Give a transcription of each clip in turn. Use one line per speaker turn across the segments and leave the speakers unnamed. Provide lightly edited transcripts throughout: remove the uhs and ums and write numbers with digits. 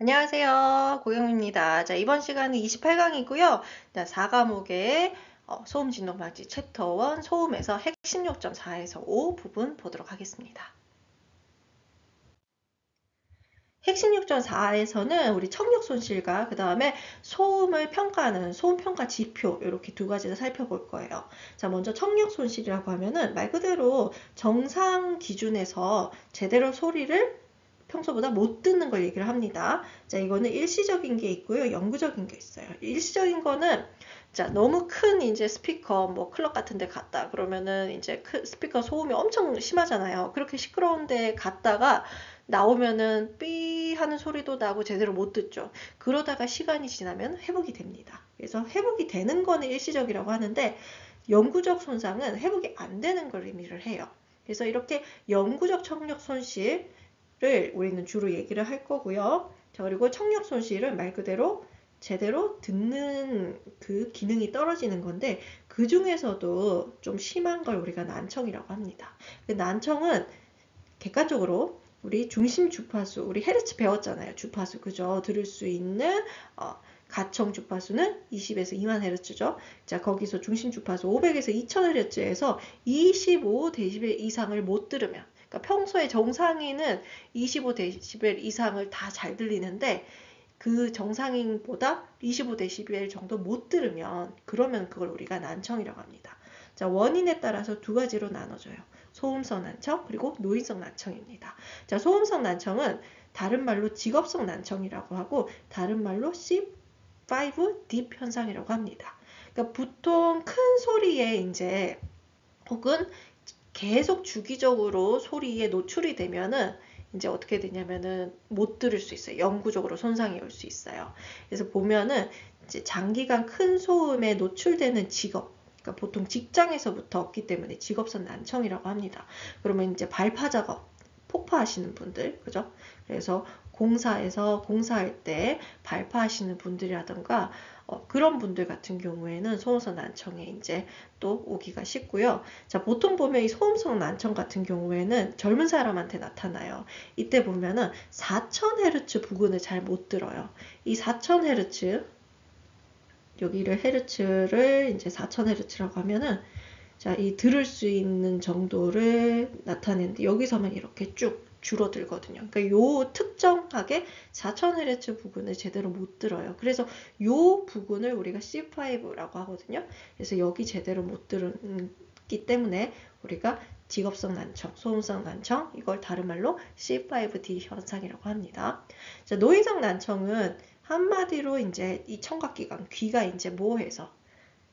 안녕하세요. 고영입니다. 자, 이번 시간은 28강이고요. 자, 4과목의 소음 진동 방지 챕터 1 소음에서 핵심 요점 4에서 5 부분 보도록 하겠습니다. 핵심 요점 4에서는 우리 청력 손실과 그 다음에 소음을 평가하는 소음 평가 지표 이렇게 두 가지를 살펴볼 거예요. 자, 먼저 청력 손실이라고 하면은 말 그대로 정상 기준에서 제대로 소리를 평소보다 못 듣는 걸 얘기를 합니다. 자, 이거는 일시적인 게 있고요. 영구적인 게 있어요. 일시적인 거는 자, 너무 큰 이제 스피커 뭐 클럽 같은 데 갔다 그러면은 이제 스피커 소음이 엄청 심하잖아요. 그렇게 시끄러운 데 갔다가 나오면은 삐 하는 소리도 나고 제대로 못 듣죠. 그러다가 시간이 지나면 회복이 됩니다. 그래서 회복이 되는 거는 일시적이라고 하는데 영구적 손상은 회복이 안 되는 걸 의미를 해요. 그래서 이렇게 영구적 청력 손실을 우리는 주로 얘기를 할 거고요. 자, 그리고 청력 손실은 말 그대로 제대로 듣는 그 기능이 떨어지는 건데 그 중에서도 좀 심한 걸 우리가 난청이라고 합니다. 그 난청은 객관적으로 우리 중심 주파수, 우리 헤르츠 배웠잖아요. 주파수, 그죠? 들을 수 있는 가청 주파수는 20에서 2만 헤르츠죠. 자, 거기서 중심 주파수 500에서 2000 헤르츠에서 25데시벨 이상을 못 들으면, 그러니까 평소에 정상인은 25데시벨 이상을 다 잘 들리는데 그 정상인보다 25데시벨 정도 못 들으면 그러면 그걸 우리가 난청이라고 합니다. 자, 원인에 따라서 두 가지로 나눠져요. 소음성 난청 그리고 노인성 난청입니다. 자, 소음성 난청은 다른 말로 직업성 난청이라고 하고 다른 말로 C5 딥 현상이라고 합니다. 그러니까 보통 큰 소리에 이제 혹은 계속 주기적으로 소리에 노출이 되면은 이제 어떻게 되냐면은 못 들을 수 있어요. 영구적으로 손상이 올 수 있어요. 그래서 보면은 이제 장기간 큰 소음에 노출되는 직업, 그러니까 보통 직장에서부터 없기 때문에 직업성 난청이라고 합니다. 그러면 이제 발파 작업, 폭파하시는 분들, 그죠? 그래서 공사에서 공사할 때 발파하시는 분들이라던가 그런 분들 같은 경우에는 소음성 난청에 이제 또 오기가 쉽고요. 자, 보통 보면 이 소음성 난청 같은 경우에는 젊은 사람한테 나타나요. 이때 보면은 4000Hz 부근을 잘 못 들어요. 이 4000Hz 여기를 헤르츠를 이제 4000Hz라고 하면은 자, 이 들을 수 있는 정도를 나타내는데 여기서만 이렇게 쭉 줄어들거든요. 그러니까 요 특정하게 4000Hz 부분을 제대로 못 들어요. 그래서 요 부분을 우리가 C5라고 하거든요. 그래서 여기 제대로 못 들기 때문에 우리가 직업성 난청, 소음성 난청, 이걸 다른 말로 C5D 현상이라고 합니다. 자, 노인성 난청은 한마디로 이제 이 청각기관, 귀가 이제 뭐해서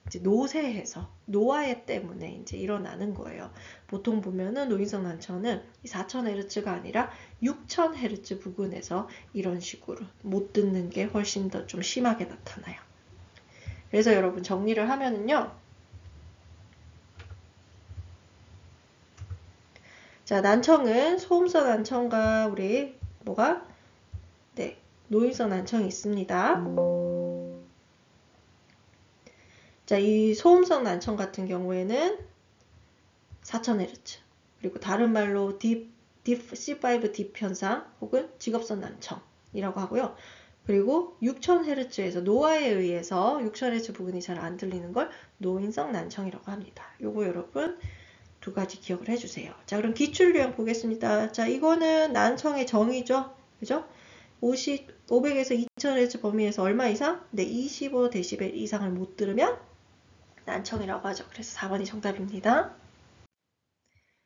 이제 노쇠해서 노화에 때문에 이제 일어나는 거예요. 보통 보면은 노인성 난청은 4000Hz가 아니라 6000Hz 부근에서 이런 식으로 못 듣는 게 훨씬 더 좀 심하게 나타나요. 그래서 여러분 정리를 하면은요. 자, 난청은 소음성 난청과 우리 뭐가 네, 노인성 난청이 있습니다. 자, 이 소음성 난청 같은 경우에는 4000Hz 그리고 다른 말로 C5 딥 현상 혹은 직업성 난청이라고 하고요. 그리고 6000Hz에서 노화에 의해서 6000Hz 부분이 잘 안 들리는 걸 노인성 난청이라고 합니다. 요거 여러분 두 가지 기억을 해주세요. 자, 그럼 기출 유형 보겠습니다. 자, 이거는 난청의 정의죠. 그죠? 500에서 2000Hz 범위에서 얼마 이상? 네, 25데시벨 이상을 못 들으면 난청이라고 하죠. 그래서 4번이 정답입니다.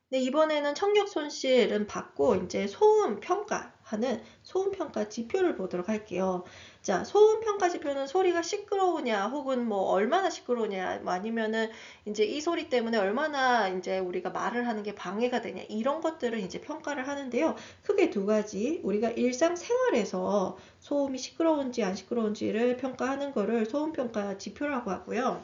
네, 이번에는 청력 손실은 받고 이제 소음 평가하는 소음 평가 지표를 보도록 할게요. 자, 소음 평가 지표는 소리가 시끄러우냐, 혹은 뭐 얼마나 시끄러우냐, 뭐 아니면은 이제 이 소리 때문에 얼마나 이제 우리가 말을 하는 게 방해가 되냐, 이런 것들을 이제 평가를 하는데요. 크게 두 가지, 우리가 일상생활에서 소음이 시끄러운지 안 시끄러운지를 평가하는 거를 소음 평가 지표라고 하고요.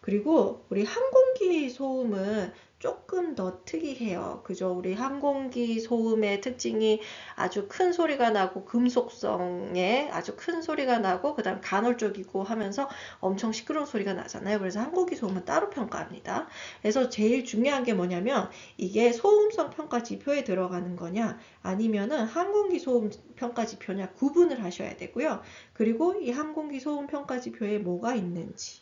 그리고 우리 항공기 소음은 조금 더 특이해요. 그죠? 우리 항공기 소음의 특징이 아주 큰 소리가 나고 금속성에 아주 큰 소리가 나고 그다음 간헐적이고 하면서 엄청 시끄러운 소리가 나잖아요. 그래서 항공기 소음은 따로 평가합니다. 그래서 제일 중요한 게 뭐냐면 이게 소음성 평가 지표에 들어가는 거냐 아니면은 항공기 소음 평가 지표냐 구분을 하셔야 되고요. 그리고 이 항공기 소음 평가 지표에 뭐가 있는지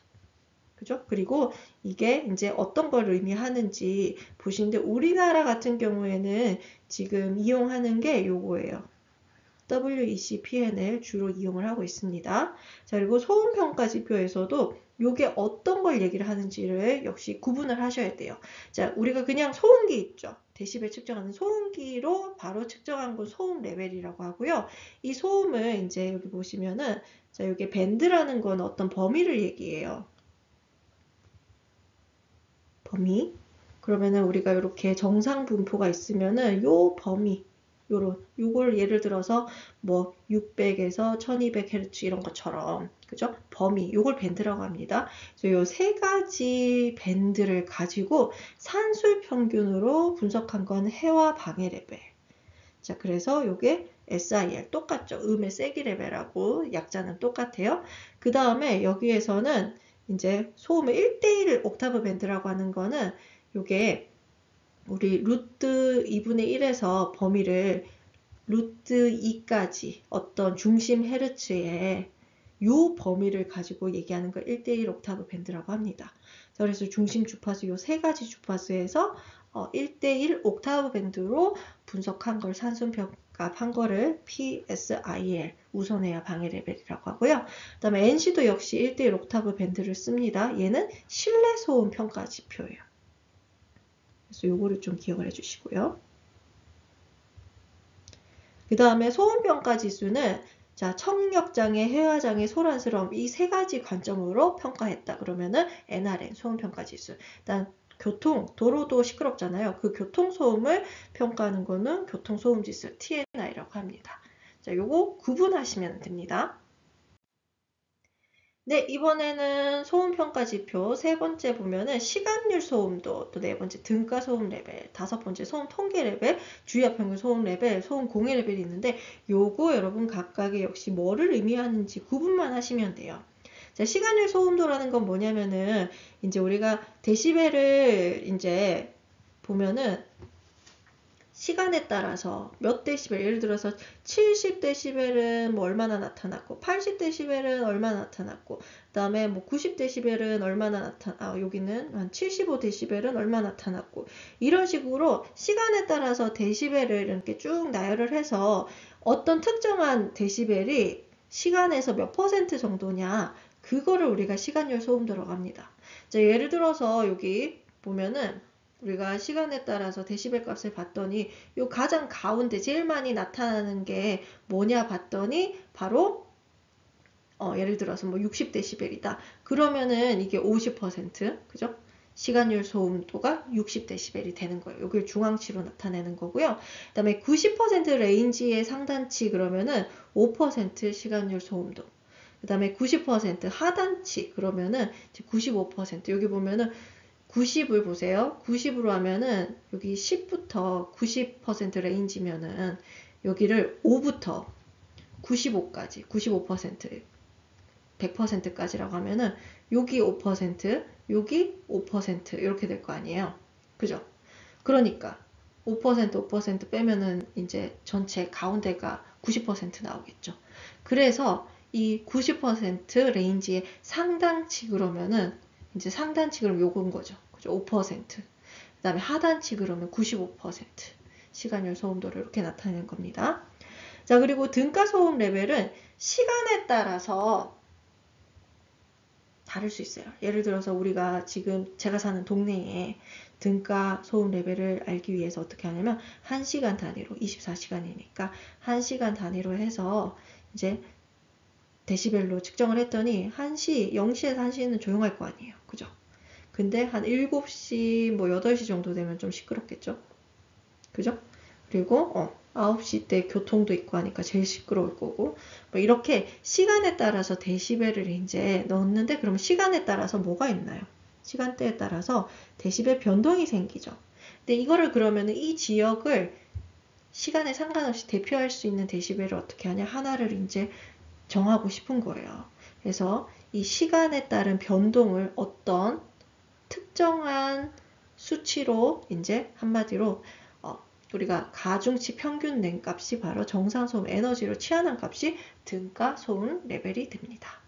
그죠? 그리고 이게 이제 어떤 걸 의미하는지 보시는데 우리나라 같은 경우에는 지금 이용하는 게 요거예요. WECPN을 주로 이용을 하고 있습니다. 자, 그리고 소음평가 지표에서도 요게 어떤 걸 얘기를 하는지를 역시 구분을 하셔야 돼요. 자, 우리가 그냥 소음기 있죠. 데시벨 측정하는 소음기로 바로 측정한 건 소음 레벨이라고 하고요. 이 소음을 이제 여기 보시면은 자, 여기 밴드라는 건 어떤 범위를 얘기해요. 범위. 그러면은 우리가 이렇게 정상 분포가 있으면은 요 범위, 요걸 예를 들어서 뭐 600에서 1200Hz 이런 것처럼, 그죠? 범위, 요걸 밴드라고 합니다. 그래서 요 세 가지 밴드를 가지고 산술 평균으로 분석한 건 해와 방해 레벨. 자, 그래서 요게 SIR 똑같죠. 음의 세기 레벨하고 약자는 똑같아요. 그 다음에 여기에서는 이제 소음의 1대1 옥타브 밴드라고 하는 거는 요게 우리 루트 2분의 1에서 범위를 루트 2까지 어떤 중심 헤르츠의 요 범위를 가지고 얘기하는 걸 1대1 옥타브 밴드라고 합니다. 그래서 중심 주파수 요 세 가지 주파수에서 1대1 옥타브 밴드로 분석한 걸 산술평가한 거를 PSIL 우선해야 방해 레벨이라고 하고요. 그 다음에 NC도 역시 1대1 옥타브 밴드를 씁니다. 얘는 실내 소음 평가 지표예요. 그래서 요거를 좀 기억을 해주시고요. 그 다음에 소음평가 지수는 자, 청력장애, 회화장애, 소란스러움 이 세 가지 관점으로 평가했다. 그러면은 NRN 소음평가 지수. 일단 도로도 시끄럽잖아요. 그 교통소음을 평가하는 거는 교통소음지수 TNI라고 합니다. 자, 요거 구분하시면 됩니다. 네, 이번에는 소음평가 지표 세 번째 보면은 시간율 소음도, 또 네 번째 등가 소음 레벨, 다섯 번째 소음 통계 레벨, 주의압 평균 소음 레벨, 소음 공해 레벨이 있는데 요거 여러분 각각의 역시 뭐를 의미하는지 구분만 하시면 돼요. 자, 시간율 소음도라는 건 뭐냐면은 이제 우리가 데시벨을 이제 보면은 시간에 따라서 몇 데시벨, 예를 들어서 70데시벨은 뭐 얼마나 나타났고 80데시벨은 얼마나 나타났고 그 다음에 뭐 90데시벨은 얼마나 여기는 한 75데시벨은 얼마나 나타났고 이런 식으로 시간에 따라서 데시벨을 이렇게 쭉 나열을 해서 어떤 특정한 데시벨이 시간에서 몇 퍼센트 정도냐 그거를 우리가 시간율 소음도라고 합니다. 자, 예를 들어서 여기 보면은 우리가 시간에 따라서 데시벨 값을 봤더니 요 가장 가운데 제일 많이 나타나는 게 뭐냐 봤더니 바로 예를 들어서 뭐 60데시벨이다. 그러면은 이게 50% 그죠? 시간율 소음도가 60데시벨이 되는 거예요. 여기를 중앙치로 나타내는 거고요. 그 다음에 90% 레인지의 상단치 그러면은 5% 시간율 소음도. 그 다음에 90% 하단치 그러면은 95% 여기 보면은 90을 보세요. 90으로 하면은 여기 10부터 90% 레인지면은 여기를 5부터 95까지 95% 100%까지라고 하면은 여기 5% 여기 5% 이렇게 될 거 아니에요. 그죠? 그러니까 5% 빼면은 이제 전체 가운데가 90% 나오겠죠. 그래서 이 90% 레인지의 상단치 그러면은 이제 상단치 그럼 요건 거죠. 그죠? 5%. 그 다음에 하단치 그러면 95% 시간율 소음도를 이렇게 나타내는 겁니다. 자, 그리고 등가 소음 레벨은 시간에 따라서 다를 수 있어요. 예를 들어서 우리가 지금 제가 사는 동네에 등가 소음 레벨을 알기 위해서 어떻게 하냐면 1시간 단위로 24시간이니까 1시간 단위로 해서 이제 데시벨로 측정을 했더니 1시, 0시에서 1시는 조용할 거 아니에요. 그죠? 근데 한 7시, 뭐 8시 정도 되면 좀 시끄럽겠죠? 그죠? 그리고 9시 때 교통도 있고 하니까 제일 시끄러울 거고 뭐 이렇게 시간에 따라서 데시벨을 이제 넣었는데 그럼 시간에 따라서 뭐가 있나요? 시간대에 따라서 데시벨 변동이 생기죠. 근데 이거를 그러면은 이 지역을 시간에 상관없이 대표할 수 있는 데시벨을 어떻게 하냐? 하나를 이제 정하고 싶은 거예요. 그래서 이 시간에 따른 변동을 어떤 특정한 수치로 이제 한마디로 우리가 가중치 평균 낸 값이 바로 정상소음 에너지로 취하는 값이 등가 소음 레벨이 됩니다.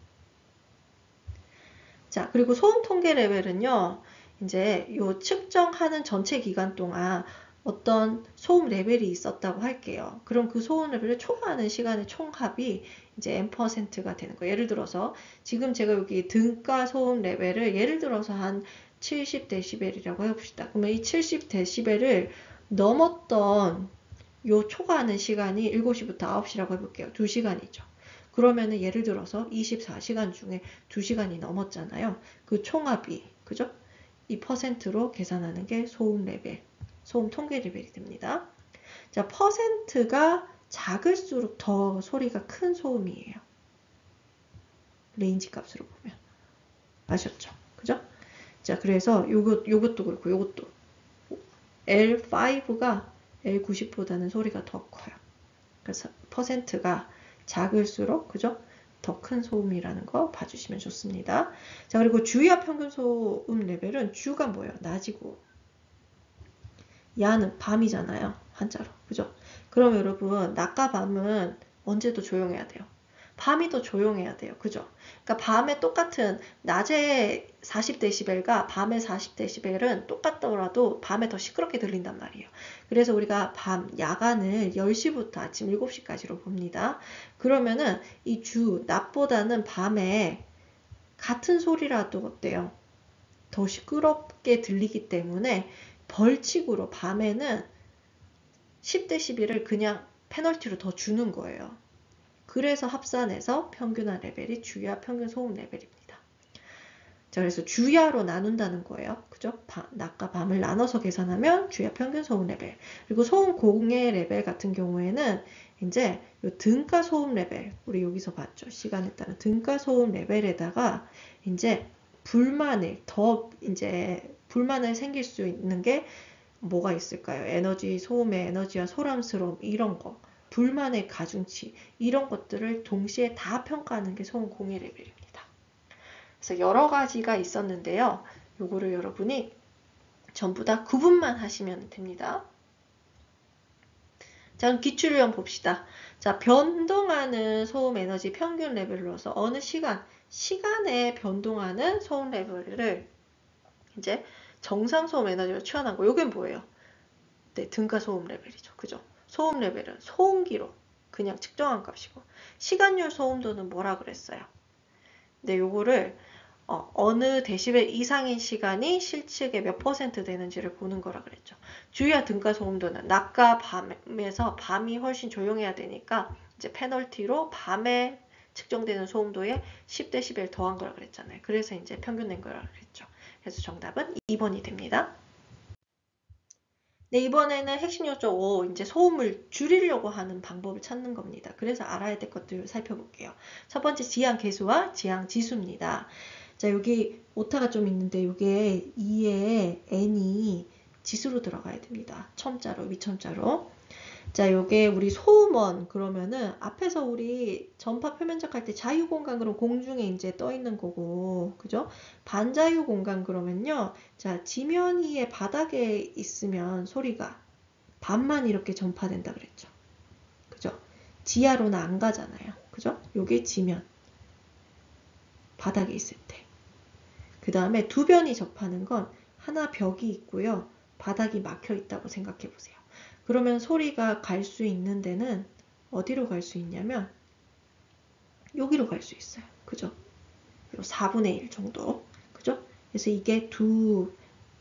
자, 그리고 소음 통계 레벨은요, 이제 요 측정하는 전체 기간 동안 어떤 소음 레벨이 있었다고 할게요. 그럼 그 소음 레벨을 초과하는 시간의 총합이 이제 n%가 되는 거예요. 예를 들어서 지금 제가 여기 등가 소음 레벨을 예를 들어서 한 70dB이라고 해봅시다. 그러면 이 70dB를 넘었던 요 초과하는 시간이 7시부터 9시라고 해볼게요. 2시간이죠. 그러면은 예를 들어서 24시간 중에 2시간이 넘었잖아요. 그 총합이, 그죠? 이 퍼센트로 계산하는 게 소음 레벨, 소음 통계 레벨이 됩니다. 자, 퍼센트가 작을수록 더 소리가 큰 소음이에요. 레인지 값으로 보면. 아셨죠? 그죠? 자, 그래서 요것도 그렇고, 요것도. L5가 L90보다는 소리가 더 커요. 그래서 퍼센트가 작을수록, 그죠? 더 큰 소음이라는 거 봐주시면 좋습니다. 자, 그리고 주야 평균 소음 레벨은 주가 뭐예요? 낮이고, 야는 밤이잖아요. 한자로. 그죠? 그럼 여러분, 낮과 밤은 언제도 조용해야 돼요. 밤이 더 조용해야 돼요. 그죠? 그러니까 밤에 똑같은 낮에 40dB과 밤에 40dB은 똑같더라도 밤에 더 시끄럽게 들린단 말이에요. 그래서 우리가 야간을 10시부터 아침 7시까지로 봅니다. 그러면은 이 낮보다는 밤에 같은 소리라도 어때요? 더 시끄럽게 들리기 때문에 벌칙으로 밤에는 10dB를 그냥 페널티로 더 주는 거예요. 그래서 합산해서 평균한 레벨이 주야 평균 소음 레벨입니다. 자, 그래서 주야로 나눈다는 거예요. 그죠? 낮과 밤을 나눠서 계산하면 주야 평균 소음 레벨. 그리고 소음 공해 레벨 같은 경우에는 이제 요 등가 소음 레벨, 우리 여기서 봤죠? 시간에 따른 등가 소음 레벨에다가 이제 불만을 생길 수 있는 게 뭐가 있을까요? 소음의 에너지와 소람스러움, 이런 거. 불만의 가중치, 이런 것들을 동시에 다 평가하는 게 소음 공해 레벨입니다. 그래서 여러 가지가 있었는데요. 요거를 여러분이 전부 다 구분만 하시면 됩니다. 자, 그럼 기출을 한번 봅시다. 자, 변동하는 소음 에너지 평균 레벨로서 어느 시간에 변동하는 소음 레벨을 이제 정상 소음 에너지로 취하는 거. 요게 뭐예요? 네, 등가 소음 레벨이죠. 그죠? 소음 레벨은 소음기로 그냥 측정한 값이고, 시간율 소음도는 뭐라 그랬어요? 네, 요거를 어느 데시벨 이상인 시간이 실측의 몇 퍼센트 되는지를 보는 거라 그랬죠. 주야 등가 소음도는 낮과 밤에서 밤이 훨씬 조용해야 되니까 이제 페널티로 밤에 측정되는 소음도에 10dB 더한 거라 그랬잖아요. 그래서 이제 평균 낸 거라 그랬죠. 그래서 정답은 2번이 됩니다. 네, 이번에는 핵심 요소 5, 이제 소음을 줄이려고 하는 방법을 찾는 겁니다. 그래서 알아야 될 것들을 살펴볼게요. 첫 번째, 지향 계수와 지향 지수입니다. 자, 여기 오타가 좀 있는데, 이게 2에 n이 지수로 들어가야 됩니다. 첨자로, 위첨자로. 자, 요게 우리 소음원, 그러면은 앞에서 우리 전파 표면적 할 때 자유공간, 그럼 공중에 이제 떠 있는 거고, 그죠? 반자유공간 그러면요. 자, 지면위에 바닥에 있으면 소리가 반만 이렇게 전파된다 그랬죠. 그죠? 지하로는 안 가잖아요. 그죠? 요게 지면. 바닥에 있을 때. 그 다음에 두 변이 접하는 건 하나 벽이 있고요. 바닥이 막혀 있다고 생각해 보세요. 그러면 소리가 갈 수 있는 데는 어디로 갈 수 있냐면 여기로 갈 수 있어요. 그죠? 요 4분의 1 정도. 그죠? 그래서 이게 두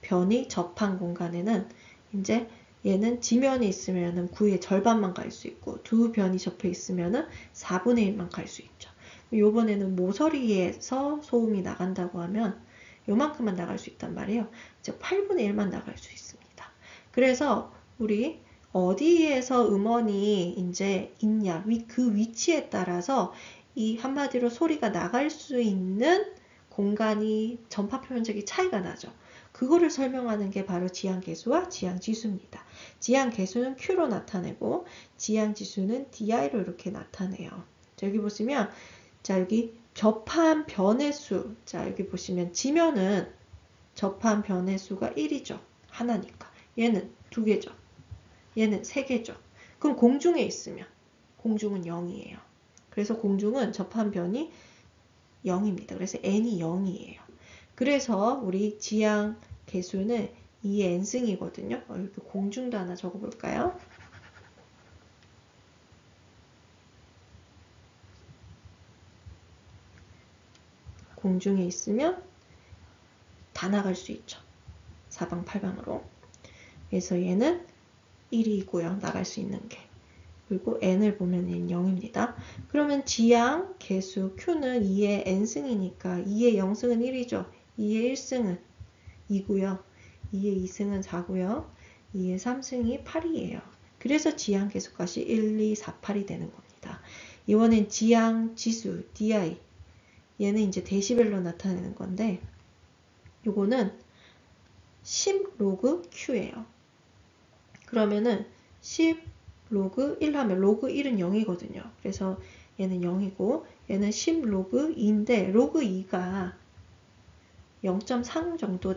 변이 접한 공간에는 이제 얘는 지면이 있으면은 9의 절반만 갈 수 있고 두 변이 접해 있으면은 4분의 1만 갈 수 있죠. 요번에는 모서리에서 소음이 나간다고 하면 요만큼만 나갈 수 있단 말이에요. 즉 8분의 1만 나갈 수 있습니다. 그래서 우리 어디에서 음원이 이제 있냐, 그 위치에 따라서 이 한마디로 소리가 나갈 수 있는 공간이 전파 표면적이 차이가 나죠. 그거를 설명하는 게 바로 지향계수와 지향지수입니다. 지향계수는 Q로 나타내고 지향지수는 DI로 이렇게 나타내요. 자, 여기 보시면 자, 여기 접한 변의 수. 자, 여기 보시면 지면은 접한 변의 수가 1이죠. 하나니까. 얘는 2개죠. 얘는 3개죠. 그럼 공중에 있으면 공중은 0이에요. 그래서 공중은 접한 변이 0입니다. 그래서 n이 0이에요. 그래서 우리 지향 계수는 2의 n승이거든요. 이렇게 공중도 하나 적어볼까요? 공중에 있으면 다 나갈 수 있죠. 사방팔방으로. 그래서 얘는 1이고요. 나갈 수 있는 게. 그리고 n을 보면 얘는 0입니다. 그러면 지향 계수 q는 2의 n승이니까 2의 0승은 1이죠. 2의 1승은 2고요. 2의 2승은 4고요. 2의 3승이 8이에요. 그래서 지향 계수값이 1, 2, 4, 8이 되는 겁니다. 이번엔 지향 지수 DI. 얘는 이제 데시벨로 나타내는 건데 요거는 10 로그 Q예요. 그러면은 10 로그 1 하면 로그 1은 0이거든요. 그래서 얘는 0이고 얘는 10 로그 2인데 로그 2가 0.3 정도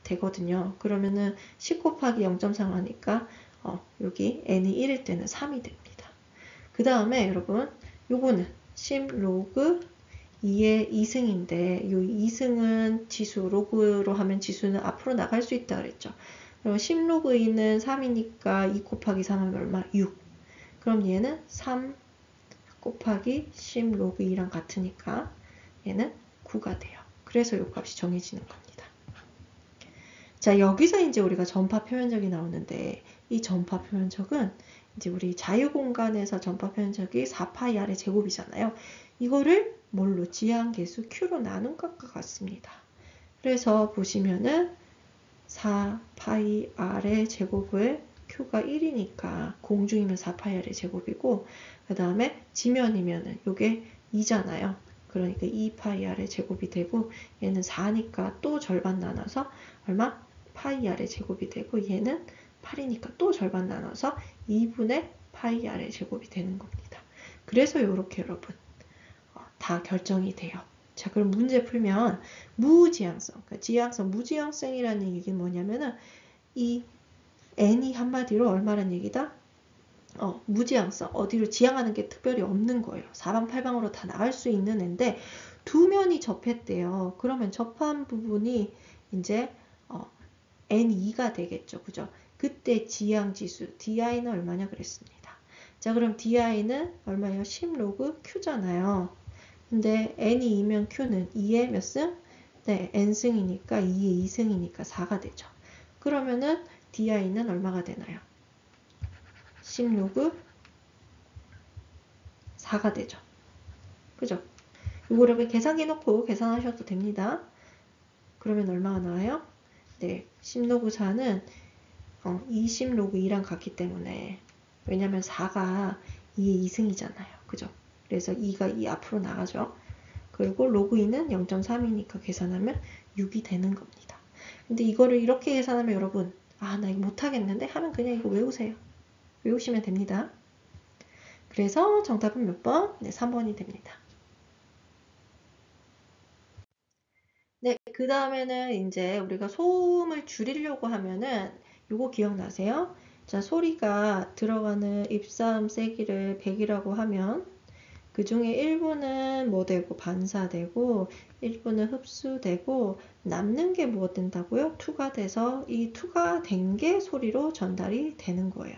되거든요. 그러면은 10 곱하기 0.3 하니까 여기 n이 1일 때는 3이 됩니다. 그 다음에 여러분 요거는 10 로그 2의 2승인데 이 2승은 지수, 로그로 하면 지수는 앞으로 나갈 수 있다 그랬죠. 그럼 10 로그 2는 3이니까 2 곱하기 3 하면 얼마? 6. 그럼 얘는 3 곱하기 10 로그 2랑 같으니까 얘는 9가 돼요. 그래서 이 값이 정해지는 겁니다. 자, 여기서 이제 우리가 전파 표면적이 나오는데 이 전파 표면적은 이제 우리 자유공간에서 전파 표면적이 4파이 R의 제곱이잖아요. 이거를 뭘로? 지향계수 Q로 나눈 것과 같습니다. 그래서 보시면은 4파이 R의 제곱을 Q가 1이니까 공중이면 4파이 R의 제곱이고 그 다음에 지면이면은 요게 2잖아요. 그러니까 2파이 R의 제곱이 되고 얘는 4니까 또 절반 나눠서 얼마? 파이 R의 제곱이 되고 얘는 8이니까 또 절반 나눠서 2분의 파이 R의 제곱이 되는 겁니다. 그래서 이렇게 여러분 다 결정이 돼요. 자, 그럼 문제 풀면 무지향성, 그러니까 지향성, 무지향성이라는 얘기는 뭐냐면은 이 n이 한마디로 얼마란 얘기다? 무지향성, 어디로 지향하는 게 특별히 없는 거예요. 사방팔방으로 다 나갈 수 있는 앤데 두 면이 접했대요. 그러면 접한 부분이 이제 n2가 되겠죠. 그죠? 그때 지향지수 di는 얼마냐 그랬습니다. 자, 그럼 di는 얼마예요? 10 로그 q잖아요. 근데 n이 2면 q는 2의 몇 승? 네, n승이니까 2의 2승이니까 4가 되죠. 그러면은 di는 얼마가 되나요? 10 로그 4가 되죠. 그죠? 이거를 계산기 놓고 계산하셔도 됩니다. 그러면 얼마가 나와요? 네, 10 로그 4는 20 로그 2랑 같기 때문에 왜냐면 4가 2의 2승이잖아요. 그죠? 그래서 2가 2 앞으로 나가죠. 그리고 로그 2는 0.3이니까 계산하면 6이 되는 겁니다. 근데 이거를 이렇게 계산하면 여러분 나 이거 못하겠는데 하면 그냥 이거 외우세요. 외우시면 됩니다. 그래서 정답은 몇 번? 네, 3번이 됩니다. 네, 그 다음에는 이제 우리가 소음을 줄이려고 하면은 요거 기억나세요? 자, 소리가 들어가는 입사음 세기를 100이라고 하면 그 중에 일부는 뭐 되고 반사되고 일부는 흡수되고 남는 게 뭐 된다고요? 투가 돼서 이 투가 된 게 소리로 전달이 되는 거예요.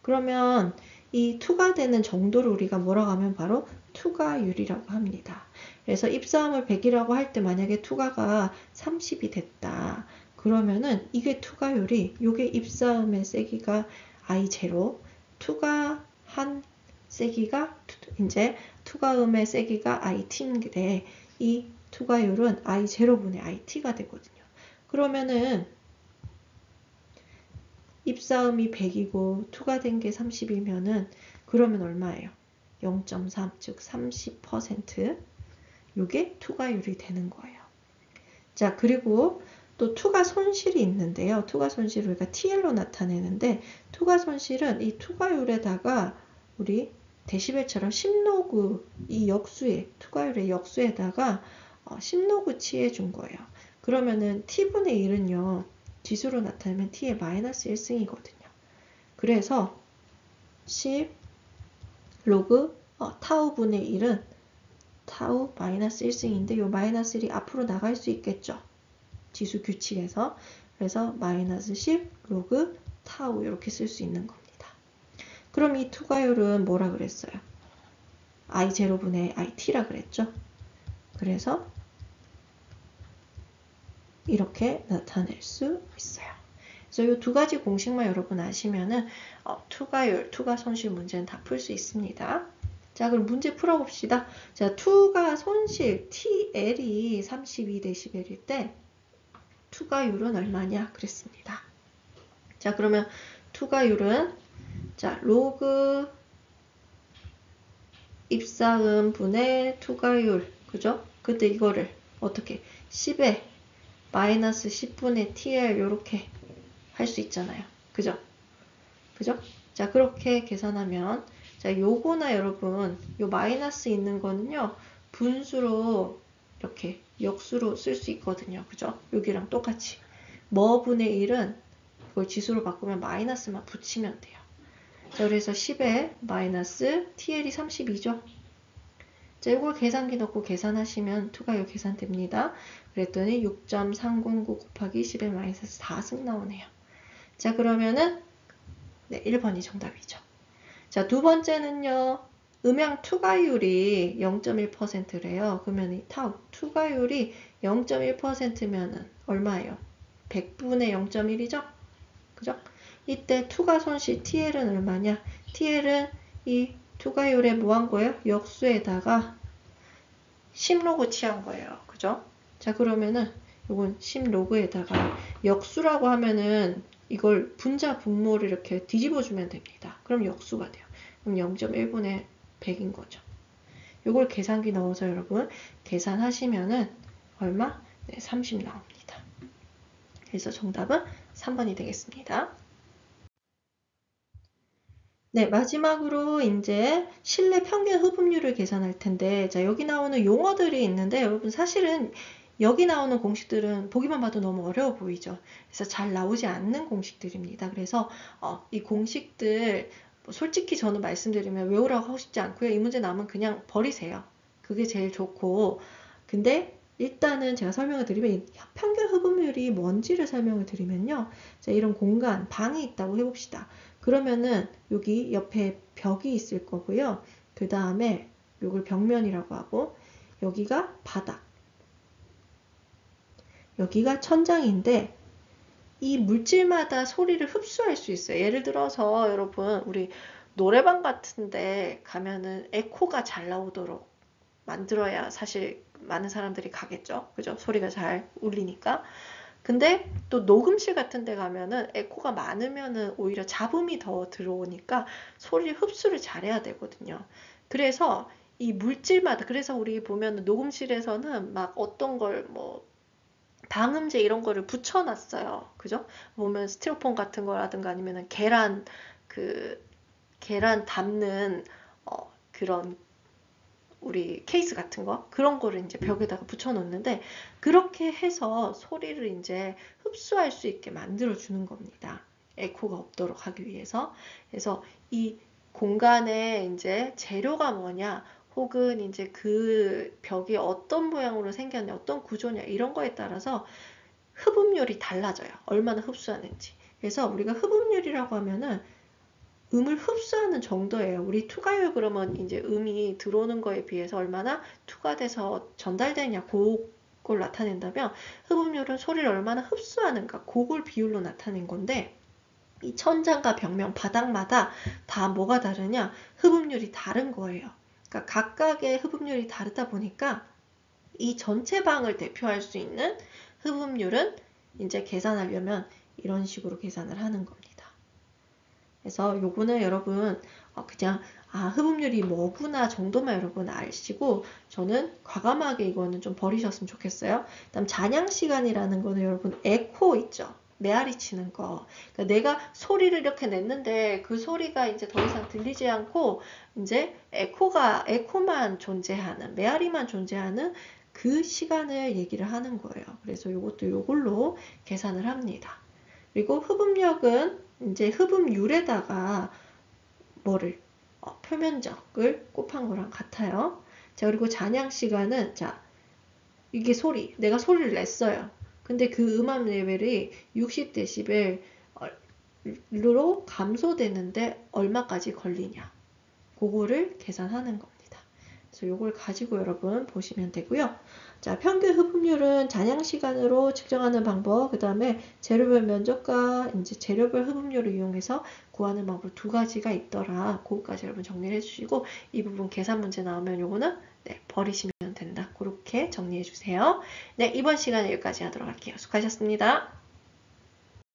그러면 이 투가 되는 정도를 우리가 뭐라고 하면 바로 투가율이라고 합니다. 그래서 입사음을 100이라고 할 때 만약에 투가가 30이 됐다. 그러면은 이게 투가율이 요게 입사음의 세기가 I0, 투가한 세기가 이제 투가음의 세기가 IT인데 이 투가율은 I0분의 IT가 되거든요. 그러면은 입사음이 100이고 투가 된 게 30이면은 그러면 얼마예요? 0.3, 즉 30%. 요게 투과율이 되는 거예요. 자, 그리고 또 투과 손실이 있는데요. 투과 손실을 우리가 TL로 나타내는데, 투과 손실은 이 투과율에다가 우리 데시벨처럼 10로그 이 역수에, 투과율의 역수에다가 10로그 취해 준 거예요. 그러면은 T분의 1은요, 지수로 나타내면 T의 마이너스 1승이거든요. 그래서 10 로그 타우분의 1은 타우 마이너스 1승인데, 요 마이너스 1이 앞으로 나갈 수 있겠죠. 지수 규칙에서. 그래서 마이너스 10 로그 타우 이렇게 쓸 수 있는 겁니다. 그럼 이 투과율은 뭐라 그랬어요? I0분의 IT라 그랬죠. 그래서 이렇게 나타낼 수 있어요. 그래서 이 두 가지 공식만 여러분 아시면은 투과율, 투과 손실 문제는 다 풀 수 있습니다. 자, 그럼 문제 풀어봅시다. 자, 투과 손실 TL이 32dB일 때 투과율은 얼마냐 그랬습니다. 자, 그러면 투과율은 자, 로그 입사음 분의 투과율, 그죠? 그때 이거를 어떻게 10에 마이너스 10분의 TL 요렇게 할 수 있잖아요. 그죠? 그죠? 자, 그렇게 계산하면 자, 요거나 여러분 요 마이너스 있는 거는요, 분수로 이렇게 역수로 쓸 수 있거든요. 그죠? 여기랑 똑같이 뭐 분의 1은 이걸 지수로 바꾸면 마이너스만 붙이면 돼요. 자, 그래서 10에 마이너스 TL이 32죠. 자, 이걸 계산기 넣고 계산하시면 투과율 계산됩니다. 그랬더니 6.309 곱하기 10의 마이너스 4승 나오네요. 자, 그러면은 네, 1번이 정답이죠. 자, 두 번째는요. 음양 투과율이 0.1%래요. 그러면 이 타우 투과율이 0.1%면은 얼마예요? 100분의 0.1이죠? 그죠? 이때 투과 손실 TL은 얼마냐? TL은 이 투과율에 뭐 한 거예요? 역수에다가 10로그 취한 거예요. 그죠? 자, 그러면은 이건 10로그에다가 역수라고 하면은 이걸 분자 분모를 이렇게 뒤집어 주면 됩니다. 그럼 역수가 돼요. 그럼 0.1분의 100인 거죠. 이걸 계산기 넣어서 여러분 계산하시면은 얼마? 네, 30 나옵니다. 그래서 정답은 3번이 되겠습니다. 네, 마지막으로 이제 실내 평균 흡음률을 계산할 텐데, 자, 여기 나오는 용어들이 있는데, 여러분 사실은 여기 나오는 공식들은 보기만 봐도 너무 어려워 보이죠. 그래서 잘 나오지 않는 공식들입니다. 그래서 이 공식들 솔직히 저는 말씀드리면 외우라고 하고 싶지 않고요. 이 문제 나오면 그냥 버리세요. 그게 제일 좋고, 근데 일단은 제가 설명을 드리면 평균 흡음률이 뭔지를 설명을 드리면요. 자, 이런 공간, 방이 있다고 해봅시다. 그러면은 여기 옆에 벽이 있을 거고요. 그 다음에 이걸 벽면이라고 하고, 여기가 바닥, 여기가 천장인데, 이 물질마다 소리를 흡수할 수 있어요. 예를 들어서 여러분 우리 노래방 같은데 가면은 에코가 잘 나오도록 만들어야 사실 많은 사람들이 가겠죠. 그죠? 소리가 잘 울리니까. 근데 또 녹음실 같은 데 가면은 에코가 많으면은 오히려 잡음이 더 들어오니까 소리 흡수를 잘해야 되거든요. 그래서 이 물질마다, 그래서 우리 보면 녹음실에서는 막 어떤 걸 뭐 방음제 이런 거를 붙여놨어요. 그죠? 보면 스티로폼 같은 거라든가 아니면은 계란 담는 그런 우리 케이스 같은 거 그런 거를 이제 벽에다가 붙여 놓는데, 그렇게 해서 소리를 이제 흡수할 수 있게 만들어 주는 겁니다. 에코가 없도록 하기 위해서. 그래서 이 공간에 이제 재료가 뭐냐, 혹은 이제 그 벽이 어떤 모양으로 생겼냐, 어떤 구조냐, 이런 거에 따라서 흡음률이 달라져요. 얼마나 흡수하는지. 그래서 우리가 흡음률이라고 하면은 음을 흡수하는 정도예요. 우리 투과율 그러면 이제 음이 들어오는 거에 비해서 얼마나 투과돼서 전달되냐, 그걸 나타낸다면, 흡음률은 소리를 얼마나 흡수하는가, 그걸 비율로 나타낸 건데, 이 천장과 벽면, 바닥마다 다 뭐가 다르냐? 흡음률이 다른 거예요. 그러니까 각각의 흡음률이 다르다 보니까 이 전체 방을 대표할 수 있는 흡음률은 이제 계산하려면 이런 식으로 계산을 하는 겁니다. 그래서 요거는 여러분 그냥 흡음률이 뭐구나 정도만 여러분 아시고 저는 과감하게 이거는 좀 버리셨으면 좋겠어요. 그다음 잔향 시간이라는 거는 여러분 에코 있죠. 메아리 치는 거. 그러니까 내가 소리를 이렇게 냈는데 그 소리가 이제 더 이상 들리지 않고 이제 에코만 존재하는, 메아리만 존재하는 그 시간을 얘기를 하는 거예요. 그래서 이것도 이걸로 계산을 합니다. 그리고 흡음력은 이제 흡음률에다가 뭐를 표면적을 곱한 거랑 같아요. 자, 그리고 잔향 시간은 자, 이게 내가 소리를 냈어요. 근데 그 음압 레벨이 60dB로 감소되는데 얼마까지 걸리냐. 그거를 계산하는 겁니다. 그래서 이걸 가지고 여러분 보시면 되고요. 자, 평균 흡음률은 잔향 시간으로 측정하는 방법, 그 다음에 재료별 면적과 이제 재료별 흡음률을 이용해서 구하는 방법 두 가지가 있더라. 그거까지 여러분 정리를 해주시고 이 부분 계산 문제 나오면 요거는 버리시면 된다. 그렇게 정리해 주세요. 네, 이번 시간에 여기까지 하도록 할게요. 수고하셨습니다.